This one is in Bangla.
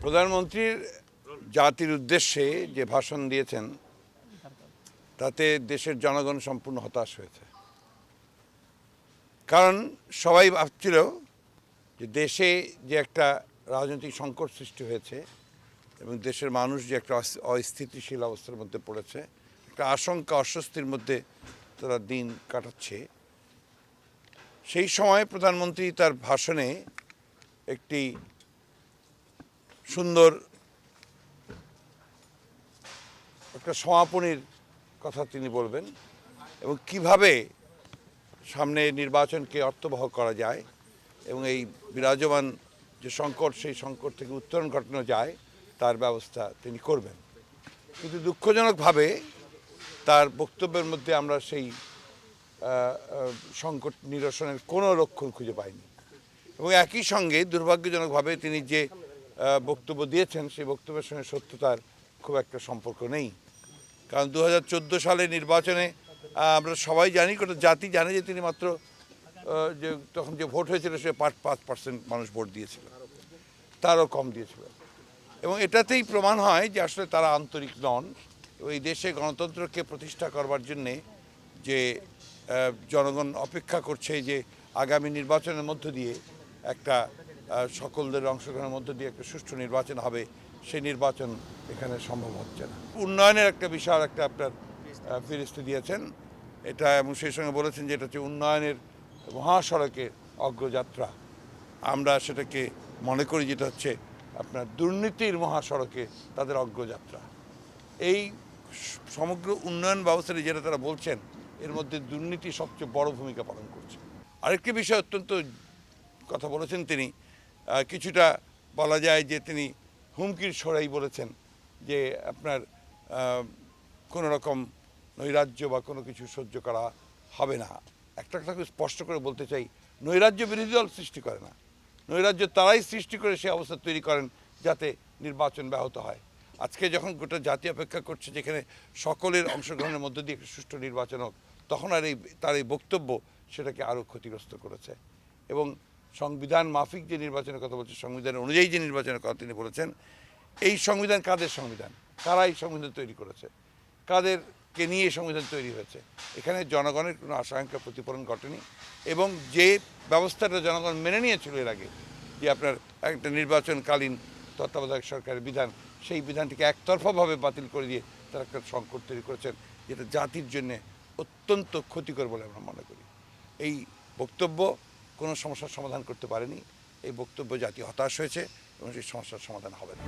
প্রধানমন্ত্রীর জাতির উদ্দেশ্যে যে ভাষণ দিয়েছেন তাতে দেশের জনগণ সম্পূর্ণ হতাশ হয়েছে। কারণ সবাই ভাবছিল যে দেশে যে একটা রাজনৈতিক সংকট সৃষ্টি হয়েছে এবং দেশের মানুষ যে একটা অস্থিতিশীল অবস্থার মধ্যে পড়েছে, একটা আশঙ্কা অস্বস্তির মধ্যে তারা দিন কাটাচ্ছে, সেই সময় প্রধানমন্ত্রী তার ভাষণে একটি সুন্দর একটা সমাপনীর কথা তিনি বলবেন এবং কিভাবে সামনে নির্বাচনকে অর্থবহ করা যায় এবং এই বিরাজমান যে সংকট, সেই সংকট থেকে উত্তরণ ঘটানো যায় তার ব্যবস্থা তিনি করবেন। কিন্তু দুঃখজনকভাবে তার বক্তব্যের মধ্যে আমরা সেই সংকট নিরসনের কোনো লক্ষণ খুঁজে পাইনি এবং একই সঙ্গে দুর্ভাগ্যজনকভাবে তিনি যে বক্তব্য দিয়েছেন সেই বক্তব্যের সঙ্গে সত্যতার খুব একটা সম্পর্ক নেই। কারণ 2014 সালের নির্বাচনে আমরা সবাই জানি, গোটা জাতি জানে যে তিনি মাত্র যে তখন যে ভোট হয়েছিল সে 5% মানুষ ভোট দিয়েছিল, তারও কম দিয়েছিল এবং এটাতেই প্রমাণ হয় যে আসলে তারা আন্তরিক নন। এই দেশে গণতন্ত্রকে প্রতিষ্ঠা করবার জন্যে যে জনগণ অপেক্ষা করছে যে আগামী নির্বাচনের মধ্য দিয়ে একটা সকলদের অংশগ্রহণের মধ্য দিয়ে একটা সুষ্ঠু নির্বাচন হবে, সেই নির্বাচন এখানে সম্ভব হচ্ছে না। উন্নয়নের একটা বিশাল একটা আপনার ফিরিস্তি দিয়েছেন এটা এবং সেই সঙ্গে বলেছেন যে এটা হচ্ছে উন্নয়নের মহাসড়কের অগ্রযাত্রা। আমরা সেটাকে মনে করি যেটা হচ্ছে আপনার দুর্নীতির মহাসড়কে তাদের অগ্রযাত্রা। এই সমগ্র উন্নয়ন ব্যবস্থাটি যেটা তারা বলছেন এর মধ্যে দুর্নীতি সবচেয়ে বড় ভূমিকা পালন করছে। আরেকটি বিষয় অত্যন্ত কথা বলেছেন তিনি, কিছুটা বলা যায় যে তিনি হুমকির ছড়াই বলেছেন যে আপনার কোনো রকম নৈরাজ্য বা কোনো কিছু সহ্য করা হবে না। একটা কথা স্পষ্ট করে বলতে চাই, নৈরাজ্য বিরোধী দল সৃষ্টি করে না, নৈরাজ্য তারাই সৃষ্টি করে সে অবস্থা তৈরি করেন যাতে নির্বাচন ব্যাহত হয়। আজকে যখন গোটা জাতি অপেক্ষা করছে যেখানে সকলের অংশগ্রহণের মধ্য দিয়ে একটা সুষ্ঠু নির্বাচন হোক, তখন আর তার এই বক্তব্য সেটাকে আরও ক্ষতিগ্রস্ত করেছে এবং সংবিধান মাফিক যে নির্বাচনের কথা বলছে, সংবিধান অনুযায়ী যে নির্বাচনের কথা তিনি বলেছেন, এই সংবিধান কাদের সংবিধান, কারা এই সংবিধান তৈরি করেছে, কাদেরকে নিয়ে সংবিধান তৈরি হয়েছে, এখানে জনগণের কোনো আশঙ্কা প্রতিফলন ঘটেনি এবং যে ব্যবস্থাটা জনগণ মেনে নিয়েছিল এর আগে যে আপনার একটা নির্বাচনকালীন তত্ত্বাবধায়ক সরকারের বিধান, সেই বিধানটিকে একতরফাভাবে বাতিল করে দিয়ে তারা একটা সংকট তৈরি করেছেন যেটা জাতির জন্যে অত্যন্ত ক্ষতিকর বলে আমরা মনে করি। এই বক্তব্য কোনো সমস্যার সমাধান করতে পারেনি, এই বক্তব্য জাতি হতাশ হয়েছে এবং সেই সমস্যার সমাধান হবে না।